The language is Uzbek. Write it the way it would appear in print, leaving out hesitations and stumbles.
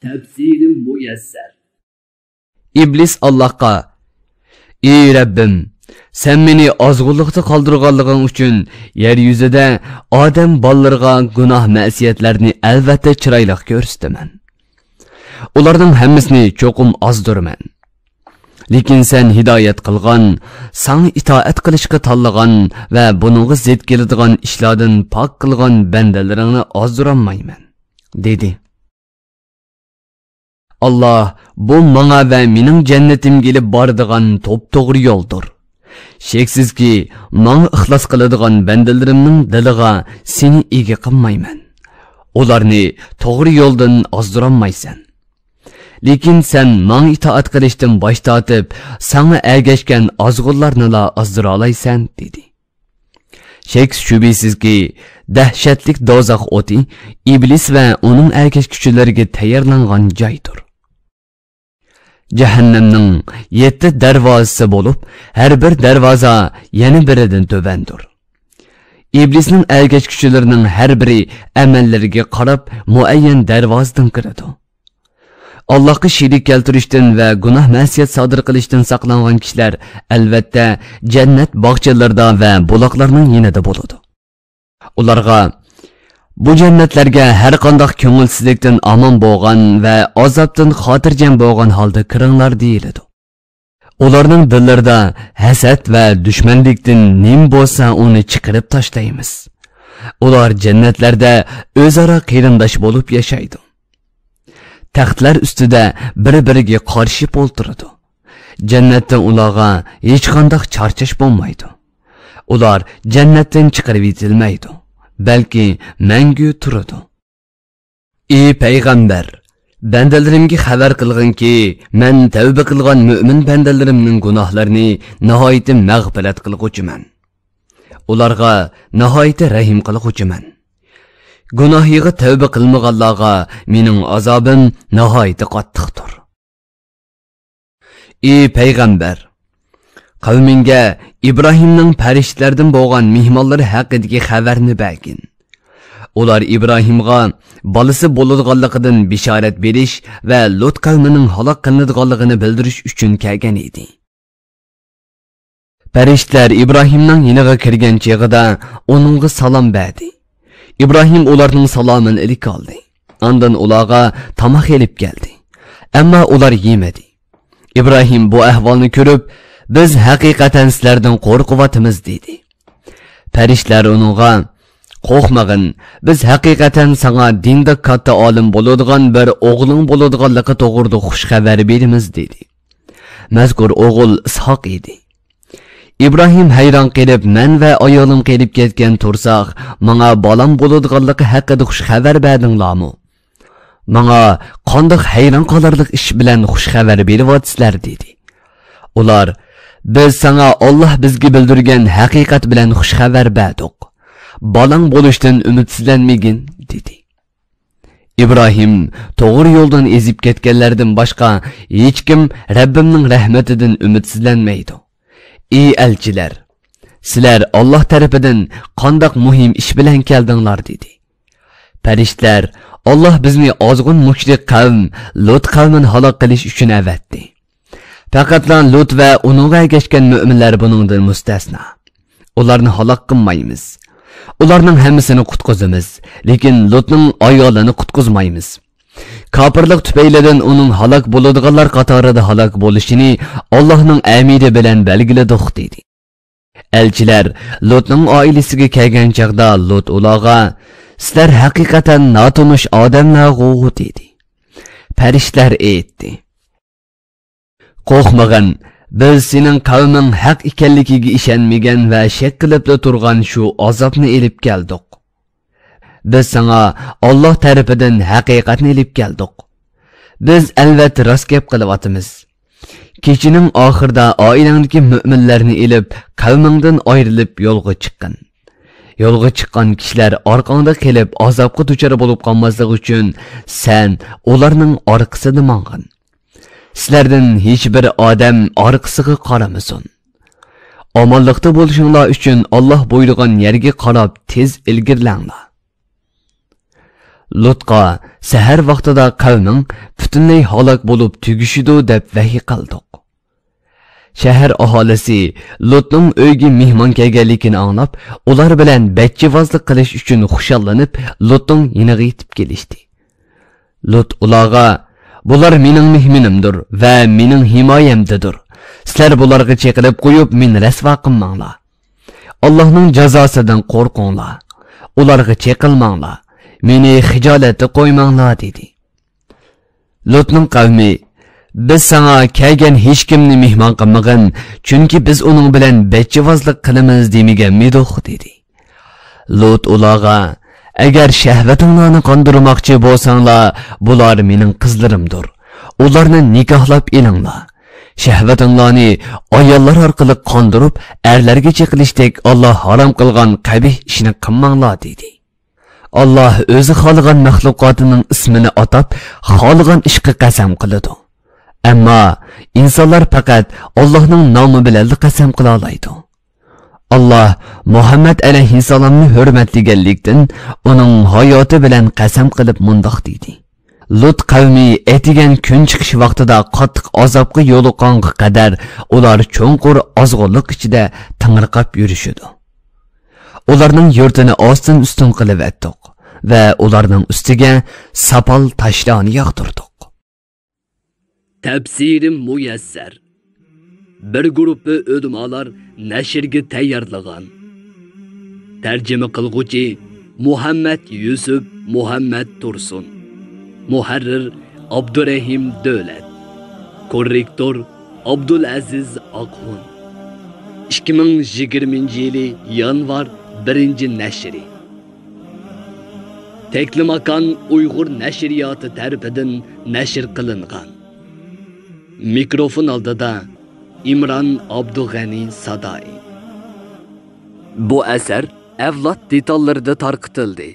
tafsili muyassar. İblis Allah'a: "Ey Rabbim, sen meni azgınlıkta kaldırganlığın üçün yeryüzüde Adem ballarga günah ma'siyatlarni albatta chiroyli ko'rsataman. Ularning hammasini cho'qim ozdiraman. Lekin sen hidoyat qilgan, sana itoat qilishga tanlagan va buningga zid keladigan ishlardan pok qilgan bandalaringni ozdirolmayman," dedi. Allah bu manga ve mening jannatimga ilib boradigan to'p-to'g'ri yo'ldir. Sheksizki, manga ixlos qiladigan bandalarimning diliga seni ega qilmayman. Ularni to'g'ri yo'ldan ozdirolmaysan. Lekin sen manga itoat qilishdan bosh tortib, sana ergashgan ozg'unlarni la ozdira olaysan, dedi. Shek shubhisizki, dahshatlik dozoq o'ti iblis va uning ergashuvchilariga tayyorlangan joydir. Jahannamning 7 darvozasi bo'lib, har bir darvoza yana biridan tubandir. İblisning ergashuvchilarining har biri amallariga qarab muayyan darvozadan kiradi. Allah'a şirik keltirishdan va gunoh ma'siyat sodir qilishdan saqlangan kishilar albatta jannat bog'chalarida va buloqlarning yonida bo'ladi. Ularga bu jannatlarga har qanday ko'ngilsizlikdan aman bo'lgan va azobdan xotirjam bo'lgan holda kiringlar deyiladi. Ularning dillarida hasad va dushmanlikdan nim bo'lsa uni chiqarib tashlaymiz. Ular jannatlarda o'zaro qarindosh bo'lib yashaydi. Taxtlar ustida bir-biriga qarshib o'ltiradi. Jannatdan ularga hech qanday charchash bo'lmaydi. Ular jannatdan chiqarib etilmaydi, balki mangu turadi. Ey payg'ambar, bandalarimga xabar qilginki, men tavba qilgan mu'min bandalarimning gunohlarini nihoyat mag'firat qilguvchiman. Ularga nihoyat rahim qilguvchiman. Gunohiga tavba qilmaganlarga mening azobim nihoyat qattiqdir. Ey payg'ambar, qavminga İbrahimning farishtalardan bo'lgan mehmonlari haqidagi xabarni bergin. Ular İbrahimga balasi bo'ladiganligidan bishorat berish va Lut qavmining halok qilinadiganligini bildirish uchun kelgan edi. Farishtalar İbrahimning yiniga kirgan chog'ida uningga salom berdi. İbrahim ularning salomini ilik oldi. Ondan ularga tamoq elib keldi. Ammo ular yemadi. İbrahim bu ahvolni ko'rib, "Biz haqiqatan sizlardan qo'rqyapmiz," dedi. Farishtalar uningga, "Qo'rqmagin, biz haqiqatan sana dinda katta olim bo'ladigan bir o'g'ling bo'ladiganligi to'g'rida xush xabar beramiz," dedi. Mazkur o'g'il Ishoq edi. İbrahim hayron qilib, "Men va ayolim kelib ketgan tursoq, menga bolam bo'ladiganligi haqida xush xabar berdinglarmi? Menga qanday hayron qolarlik ish bilan xush xabar beryapsizlar," dedi. Ular, "Biz sana Allah bizga bildirgan haqiqat bilan xush xabar berdik. Bolang bo'lishdan umidsizlanmagin," dedi. İbrahim to'g'ri yo'ldan ezib ketganlardan boshqa hech kim Rabbimning rahmatidan umidsizlanmaydi. Ey elchilar, sizlar Allah tarafidan qanday muhim ish bilan keldinglar, dedi. Farishtalar, Allah bizni ozg'un mushrik qavm Lut qavmini halok qilish uchun avatdi. Faqatlan Lut va uning ergashgan mu'minlar buningdan mustasno. Ularni halok qilmaymiz. Ularning hammasini qutqizamiz, lekin Lutning ayolini qutqizmaymiz. Kafirlik tufaylidan uning halok bo'ladiganlar qatorida halok bo'lishini Allohning amri bilan belgiladik, dedi. Elchilar Lutning oilasiga kelgan chaqda Lut ularga, "Sizlar haqiqatan notanish odamlar-ku," dedi. Farishtalar aytdi, "Qo'rqmagin, biz sening qavming haq ekanligiga ishonmagan va shak qilib turgan shu azobni elib keldik. Biz sana Allah tarafidan haqiqatni elib keldik. Biz albatta rost gap qilyapmiz. Kechining oxirida oilangdagi mu'minlarni elib, qavmingdan ayrilib yo'lga chiqqan. Yo'lga chiqqan kishilar orqangda kelib azobga duchor bo'lib qolmasligi uchun sen ularning orqasida mang'in. Sizlardan hech bir odam orqasiga qaramasin. Omonlikda bo'lishinglar uchun Allah buyurgan yerga qarab tez ilgirlanglar." Lutqa sahar vaqtida qavming butunlay halok bo'lib tugishidi deb vahiy qildik. Shahar aholisi Lutning uyga mehmon kelganligini anglab, ular bilan bachchivozlik qilish uchun xushallanib, Lutning yoniga yetib kelishdi. Lut ularga: "Bular mening mehmonimdir va mening himoyamdadir. Sizlar bularga chaqirib qo'yib, meni rasvo qilmanglar. Allohning jazosidan qo'rqinglar. Ularga chaqilmanglar. Meni hijolatga qo'ymanglar" dedi. Lutning qavmi: "Biz sana kelgan hech kimni mehmon qilmagan, chunki biz uning bilan bachchivozlik qilamiz demaganmidik" dedi. Lut ularga: "Agar shahvatinglarni qondirmoqchi bo'lsanglar, bular mening qizlarimdir. Ularni nikohlab elinglar. Shahvatinglarni ayollar orqali qondirib, erlarga chiqilishdek Alloh harom qilgan qabih ishni qilmanglar" dedi. Allah o'zi xohlagan maxluqotining ismini atab, xohlagan ishga qasam qiladi. Ammo insonlar faqat Allohning nomi bilan qasam qila oladi. Allah Muhammad alayhissalomni hurmatlaganlikdan uning hayoti bilan qasam qilib mundoq dedi. Lut qavmi etigan kun chiqish vaqtida qattiq azobga yo'liqqanga qadar ular cho'nqur ozg'inlik ichida tingirqab yurishidi. Ularning yurtini ostin ustun qilib etdik va ularning ustiga sapal toshlarni yog'dirdik. Tafsiri muyassar. Bir guruhi ulamolar nashrga tayyorlagan. Tarjima qilguvchi Muhammad Yusuf Muhammad Tursun. Muharrir Abdurrahim Davlat. Korrektor Abdulaziz Aqhun. 2020 yanvar 1-nashri. Teklimakan Uyg'ur nashriyoti tarafidan nashr qilingan. Mikrofon oldida İmran Abdug'ani Sadai. Bu asar avlod detallarida tarqitildi.